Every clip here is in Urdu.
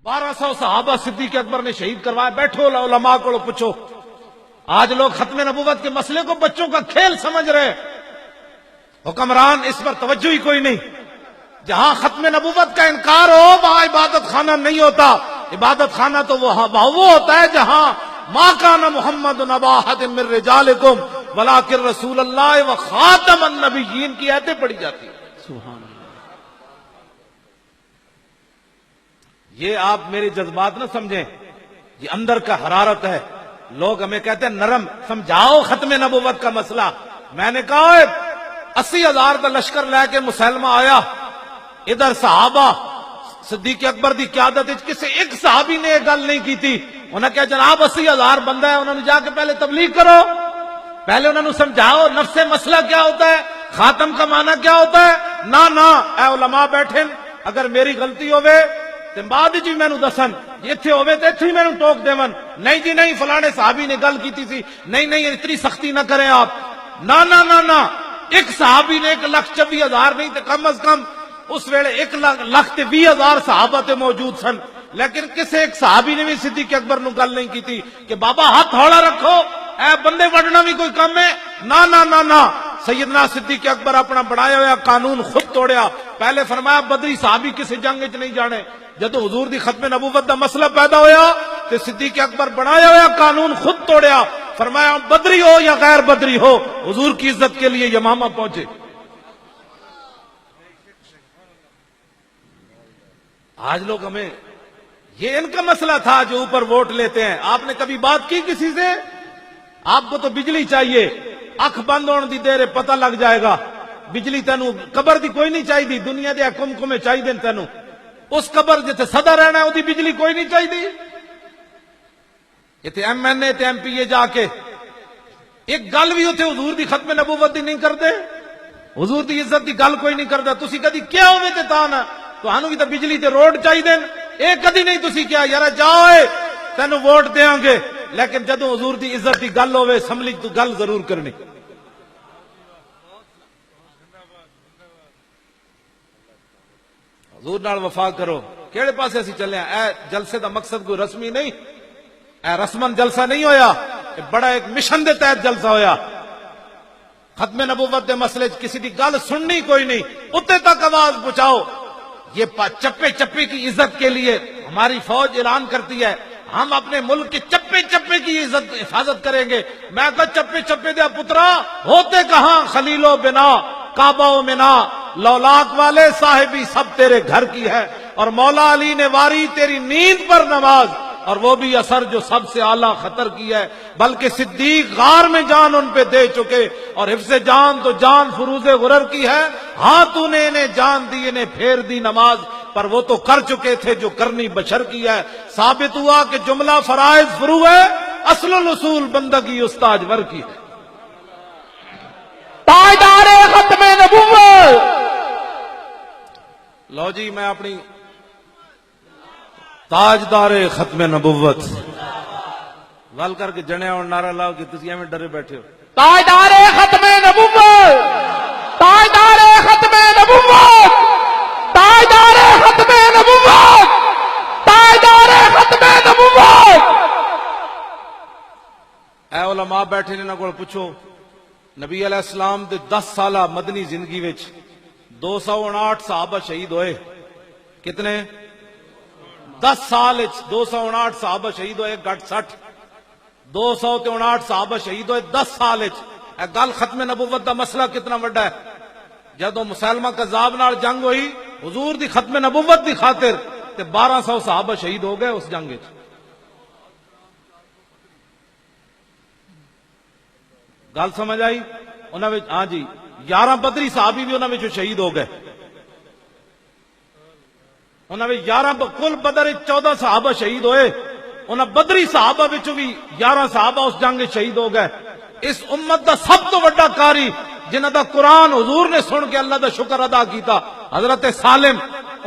1200 صحابہ صدیق اکبر نے شہید کروایا. بیٹھو علماء کو پوچھو. آج لوگ ختم نبوت کے مسئلے کو بچوں کا کھیل سمجھ رہے. حکمران اس پر توجہ ہی کوئی نہیں. جہاں ختم نبوت کا انکار ہو وہاں عبادت خانہ نہیں ہوتا. عبادت خانہ تو وہ ہوتا ہے جہاں ما کان محمد ابا احد من رجالکم ولکن رسول اللہ و خاتم النبیین کی آیتیں پڑھی جاتی ہیں. سبحان اللہ. یہ آپ میرے جذبات نہ سمجھیں, یہ اندر کا حرارت ہے. لوگ ہمیں کہتے ہیں نرم, سمجھاؤ ختم نبوت کا مسئلہ. میں نے کہا 80,000 کا لشکر لے کے مسلمہ آیا, ادھر صحابہ صدیق اکبر دی قیادت کسی ایک صحابی نے یہ گل نہیں کی تھی. انہوں نے کہا جناب 80,000 بندہ ہے, انہوں نے جا کے پہلے تبلیغ کرو, پہلے انہوں نے سمجھاؤ نفس مسئلہ کیا ہوتا ہے, خاتم کا معنی کیا ہوتا ہے. نہ اے علماء بیٹھے, اگر میری غلطی ہوئے تے بعد جی میں نو دسن, ایتھے ہوئے تے ایتھے ہی میں نو ٹوک دیون. نہیں جی نہیں, فلانے صحابی نے گل کی تھی. نہیں اتنی سختی نہ کریں آپ. نہ ایک صحابی نے 1,24,000 نہیں تے کم از کم اس ویلے 1,20,000 صحابہ تے موجود سن, لیکن کسی ایک صحابی نے بھی صدیق اکبر نو گل نہیں کی تھی کہ بابا ہاتھ ہولا رکھو, اے بندے وڈنا بھی کوئی کم ہے. نہ سیدنا صدیق اکبر اپنا بنایا ہوا قانون خود توڑیا. پہلے فرمایا بدری صحابی کسی جنگ وچ نہیں جانے. جدو حضور دی ختم نبوت دا مسئلہ پیدا ہویا تے صدیق اکبر بنایا ہوا قانون خود توڑیا. فرمایا بدری ہو یا غیر بدری ہو, حضور کی عزت کے لیے یمامہ پہنچے. آج لوگ ہمیں یہ ان کا مسئلہ تھا جو اوپر ووٹ لیتے ہیں. آپ نے کبھی بات کی کسی سے؟ آپ کو تو بجلی چاہیے, اکھ بند ہونے دی دیر پتہ لگ جائے گا. بجلی تینوں قبر دی کوئی نہیں چاہیے, دنیا دے کم چاہیے تینوں. اس قبر جتے صدا رہنا ہے وہ بجلی کوئی نہیں چاہیے. اتنے ایم این اے تے ایم پی اے جا کے ایک گل بھی اتنے حضور دی ختم نبوت دی نہیں کرتے, حضور دی عزت دی گل کوئی نہیں کرتا. تسی کدی کیا ہوئے تے تاں نہ تانوں بھی تے بجلی تے روڈ چاہیے. ایک کدی نہیں تسی کیا یار جاؤ تینوں ووٹ دیاں گے, لیکن جدوں حضور دی عزت دی گل ہوئے اسمبلی تو گل ضرور کرنی. حضور نال وفا کرو. کیڑے پاسے اسی چلے ہیں؟ اے جلسے دا مقصد کوئی رسمی نہیں, اے رسمن جلسہ نہیں ہویا, بڑا ایک مشن دے تحت جلسہ ہویا. ختم نبوت دے مسئلے کسی دی گل سننی کوئی نہیں, اتنے تک آواز پہنچاؤ. یہ چپے چپے کی عزت کے لیے ہماری فوج اعلان کرتی ہے ہم اپنے ملک کے چپے چپے کی عزت حفاظت کریں گے. میں کہا چپے چپے دیا پترا ہوتے کہاں, خلیل و بنا کعبہ و منا, لولاک والے صاحبی سب تیرے گھر کی ہے. اور مولا علی نے واری تیری نیند پر نماز, اور وہ بھی اثر جو سب سے اعلیٰ خطر کی ہے. بلکہ صدیق غار میں جان ان پہ دے چکے, اور حفظ جان تو جان فروز غرر کی ہے. ہاں تو نے انہیں جان دی, انہیں پھیر دی نماز, پر وہ تو کر چکے تھے جو کرنی بشر کی ہے. ثابت ہوا کہ جملہ فرائض فرو ہے, اصل الاصول بندگی استاجور کی ہے. تاجدار ختم نبوت. لو جی میں اپنی تاجدار ختم نبوت ول کر کے جنے اور نعرہ لاؤ کہ تسی ایویں ڈرے بیٹھے ہو. تاجدار ختم نبوت, تاجدار ختم نبوت, تاجدار ختم نبوت, تاجدار ختم نبوت. اے علماء بیٹھے نے انہاں کول پوچھو, نبی علیہ السلام دے 10 سالہ مدنی زندگی وچ 259 صحابہ شہید ہوئے. کتنے؟ 10 سال 259 صحابہ شہید ہوئے, گھٹ 60 259 صحابہ شہید ہوئے 10 سال. اے گل ختم نبوت دا مسئلہ کتنا بڑا ہے. جدو مسلمہ کذاب نال جنگ ہوئی حضور دی ختم نبوت دی خاطر تے 1200 صحابہ شہید ہو گئے اس جنگ وچ. گل سمجھ آئی؟ انہاں وچ ہاں جی 11 بدری صحابی بھی انہاں وچ شہید ہو گئے. انہاں وچ 11 کل بدر 14 صحابہ شہید ہوئے, انہاں بدری صحابہ وچ بھی 11 صحابہ اس جنگ وچ شہید ہو گئے. اس امت دا سب تو بڑا قاری جنہاں دا قرآن حضور نے سن کے اللہ دا شکر ادا کیتا, حضرت سالم.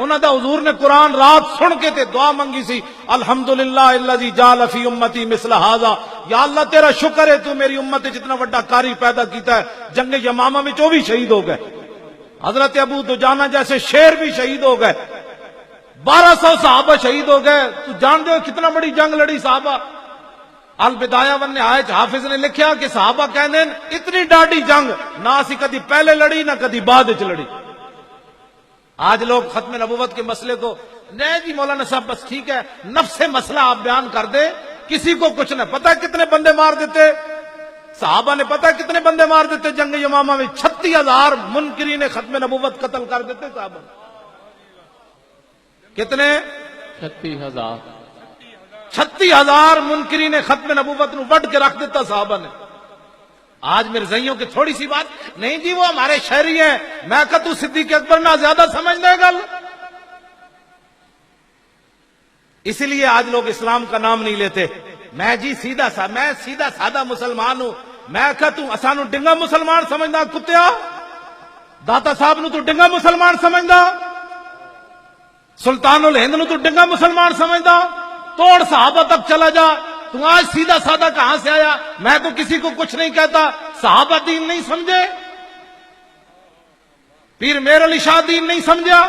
انہاں دا حضور نے قرآن رات سن کے تے دعا منگی سی, الحمدللہ الذی جعل فی امتی مثل ھذا, یا اللہ تیرا شکر ہے تو میری امت جتنا بڑا قاری پیدا کیتا ہے. جنگ یمامہ میں جو بھی شہید ہو گئے, حضرت ابو دجانہ جیسے شیر بھی شہید ہو گئے. 1200 صحابہ شہید ہو گئے. تو جانتے ہو کتنا بڑی جنگ لڑی صحابہ. البدایہ ون نہایت حافظ نے لکھیا کہ صحابہ کہندے اتنی ڈاڈی جنگ نہ اسی کدی پہلے لڑی نہ کدی بعد وچ لڑی. آج لوگ ختم نبوت کے مسئلے کو نہیں جی مولانا صاحب بس ٹھیک ہے نفس مسئلہ آپ بیان کر دیں, کسی کو کچھ نہ پتا کتنے بندے مار دیتے صحابہ نے, پتا کتنے بندے مار دیتے جنگ یمامہ میں. 36,000 منکرین ختم نبوت قتل کر دیتے صحابہ. کتنے؟ 36,000. 36,000 منکرین ختم نبوت نو وڈ کے رکھ دیتا صحابہ نے. آج مرزائیوں کی تھوڑی سی بات نہیں جی وہ ہمارے شہری ہیں, میں کہ تو صدیق اکبر نہ زیادہ سمجھ لے گل. اسی لیے آج لوگ اسلام کا نام نہیں لیتے. میں جی سیدھا سادہ مسلمان ہوں. میں کہ تو اسانو ڈنگا مسلمان سمجھدا کتیا, داتا صاحب نو تو ڈنگا مسلمان سمجھدا, سلطان الہند نو تو ڈنگا مسلمان سمجھدا. توڑ صحابہ تک چلا جا, تو آج سیدھا سادہ کہاں سے آیا؟ میں تو کسی کو کچھ نہیں کہتا. صحابہ دین نہیں سمجھے, پیر میر علی شاہ دین نہیں سمجھا,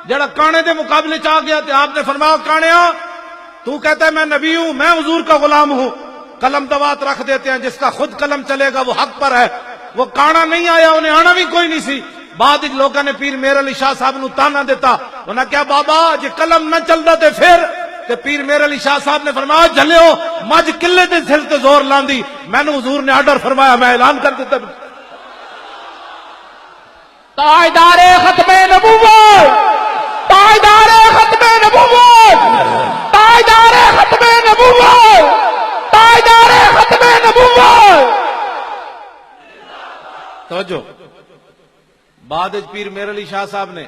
جڑا کانے دے مقابلے چاہ گیا تے آپ نے فرمایا کانیا تو کہتا ہے میں نبی ہوں, میں حضور کا غلام ہوں. قلم دوات رکھ دیتے ہیں, جس کا خود قلم چلے گا وہ حق پر ہے. وہ کانا نہیں آیا, انہیں آنا بھی کوئی نہیں سی. بعد لوگوں نے پیر میر علی شاہ صاحب نو تانا دیتا, انہیں کیا بابا جی قلم نہ چلتا تے پھر تے پیر میر علی شاہ صاحب نے فرمایا جھلیو مجھ قلے دے سر تے زور لاندی, میں نے حضور نے آرڈر فرمایا میں اعلان کر دیتا. تاجدار ختم نبوت, تاجدار ختم نبوت, تاجدار ختم نبوت, تاجدار ختم نبوت. توجہ, بعد پیر میر علی شاہ صاحب نے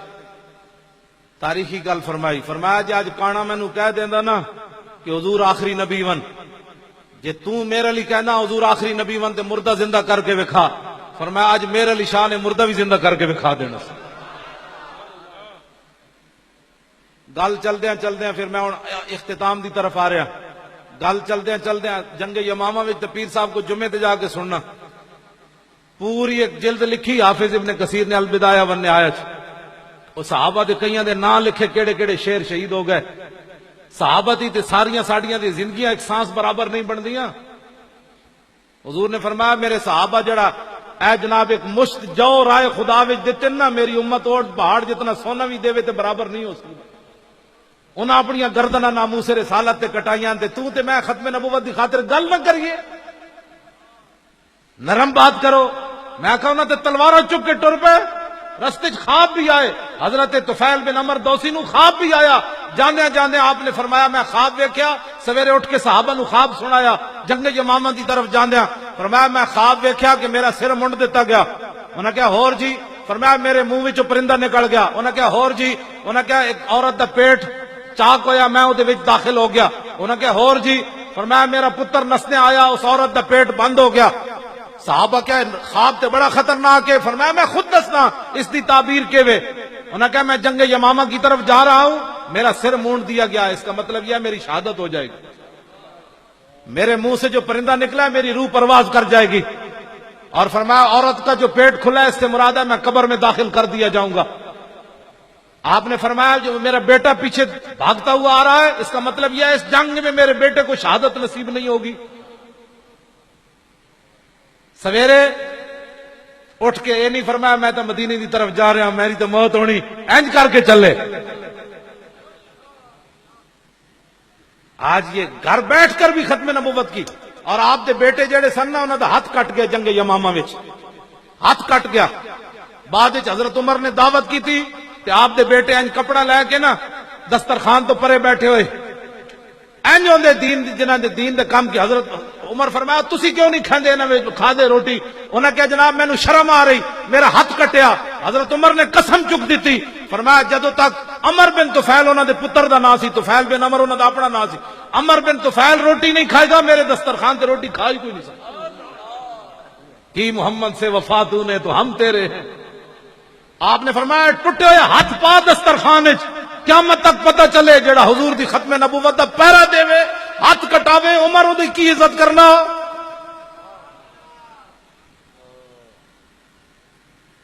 تاریخی گل فرمائی, فرمایا جی آج کانا مینو کہہ دینا نا کہ حضور آخری نبی ون, جے تو میرے علی کہنا حضور آخری نبی ون تے مردہ زندہ کر کے وکھا. فرمایا آج میرے علی شاہ نے مردہ بھی زندہ کر کے وکھا دینا. گل چلدیاں پھر میں اختتام دی طرف آ رہا. گل چلدیاں جنگ یمامہ وچ تے پیر صاحب کو جمعے تے جا کے سننا, پوری ایک جلد لکھی حافظ ابن کثیر نے البدایہ ون نہایت. وہ صحابہ دے کئیاں دے نام لکھے کیڑے کیڑے شیر شہید ہو گئے. صحابہ دی تے ساریاں ساڈیاں دی زندگیاں ایک سانس برابر نہیں بندیاں. حضور نے فرمایا میرے صحابہ جڑا اے جناب ایک مشت جو رائے خدا وچ دتے نا, میری امت اوٹ پہاڑ جتنا سونا بھی دے تے برابر نہیں ہو سکتی. انہاں اپنی گردناں ناموس رسالت تے کٹائیاں تے تو تے میں ختم نبوت دی خاطر گل نہ کریے, نرم بات کرو. میں کہا انہاں تے تلواراں چک کے ٹر پے, رستے چ خواب بھی آئے. حضرت طفیل بن عمر دوسی نو خواب بھی آیا. جاندے آپ نے فرمایا میں خواب ویکھیا, سویرے اٹھ کے صحابہ نو خواب سنایا. جنگ یمامہ دی طرف جاندیا فرمایا میں خواب ویکھیا کہ میرا سر منڈ دیتا گیا. انہاں کہا ہور جی؟ فرمایا میرے منہ وچوں پرندہ نکل گیا. انہاں کہا ہور جی؟ انہاں کہا ایک عورت دا پیٹ چاک ہویا میں اودے وچ داخل ہو گیا. انہاں کہا ہور جی؟ فرمایا میرا پتر نسنے آیا اس عورت دا پیٹ بند ہو گیا. صحابہ کیا خواب تے بڑا خطرناک ہے. فرمایا میں خود دسنا اس دی تعبیر کے وے. انہوں نے کہا میں جنگ یمامہ کی طرف جا رہا ہوں, میرا سر مونڈ دیا گیا, اس کا مطلب یہ ہے میری شہادت ہو جائے گی. میرے منہ سے جو پرندہ نکلا ہے میری روح پرواز کر جائے گی. اور فرمایا عورت کا جو پیٹ کھلا ہے اس سے مراد ہے میں قبر میں داخل کر دیا جاؤں گا. آپ نے فرمایا جو میرا بیٹا پیچھے بھاگتا ہوا آ رہا ہے اس کا مطلب یہ ہے اس جنگ میں میرے بیٹے کو شہادت نصیب نہیں ہوگی. سویرے اٹھ کے یہ نہیں فرمایا میں تو مدینے کی طرف جا رہا ہوں میری تو موت ہونی, اینج کر کے چلے. آج یہ گھر بیٹھ کر بھی ختم نبوت کی. اور آپ دے بیٹے جڑے سن نا انہوں دا ہاتھ کٹ گیا جنگ یمامہ وچ, ہاتھ کٹ گیا. بعد حضرت عمر نے دعوت کی تھی کہ آپ دے بیٹے اینج کپڑا لے کے نا دسترخوان تو پرے بیٹھے ہوئے اینج ہوندے دین جنہاں دے دین دے کام کی. حضرت عمر فرمایا تسی کیوں نہیں کھاندے انہاں وچ کھا دے روٹی؟ انہاں کہا جناب مینوں شرم آ رہی, میرا ہاتھ کٹیا. حضرت عمر نے قسم چک دیتی, فرمایا جدوں تک عمر بن طفیل انہاں دے پتر دا نام سی, طفیل بن عمر انہاں دا اپنا نام سی, عمر بن طفیل روٹی نہیں کھائے گا میرے دسترخوان تے روٹی کھا ہی کوئی نہیں سکتا. کی محمد سے وفا تو نے تو ہم تیرے ہیں. آپ نے فرمایا ٹوٹے ہوئے ہاتھ پا دسترخوان وچ, قیامت تک پتہ چلے جڑا حضور دی ختم نبوت دا پہرا دے وے ہاتھ کٹاوے عمر اودی کی عزت کرنا.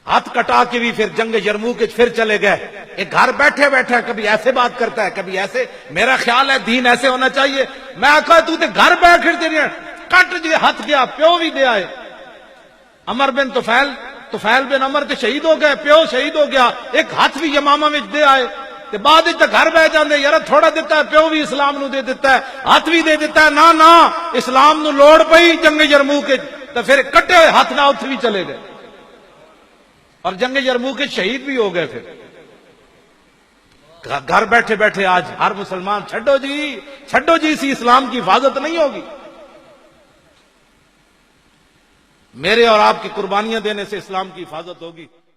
ہاتھ کٹا کے بھی پھر جنگ یرموک پھر چلے گئے. ایک گھر بیٹھے بیٹھے کبھی ایسے بات کرتا ہے کبھی ایسے. میرا خیال ہے دین ایسے ہونا چاہیے. میں آخا تو تے گھر بیٹھ کے کٹ جی ہاتھ گیا, پیو بھی دے آئے. عمر بن طفیل بن عمر تے شہید ہو گئے, پیو شہید ہو گیا, ایک ہاتھ بھی یمامہ میں دے آئے. تے بعد گھر بہ جاندے یار تھوڑا دیتا ہے, پیو بھی اسلام نو دے دیتا ہے, ہاتھ بھی دے دیتا ہے. نہ اسلام نو لوڑ پئی جنگ یرموک تے پھر کٹے ہوئے ہاتھ نہ اتھے بھی چلے گئے اور جنگ یرموک شہید بھی ہو گئے. پھر گھر بیٹھے بیٹھے آج ہر مسلمان چھڈو جی اسی اسلام کی حفاظت نہیں ہوگی. میرے اور آپ کی قربانیاں دینے سے اسلام کی حفاظت ہوگی.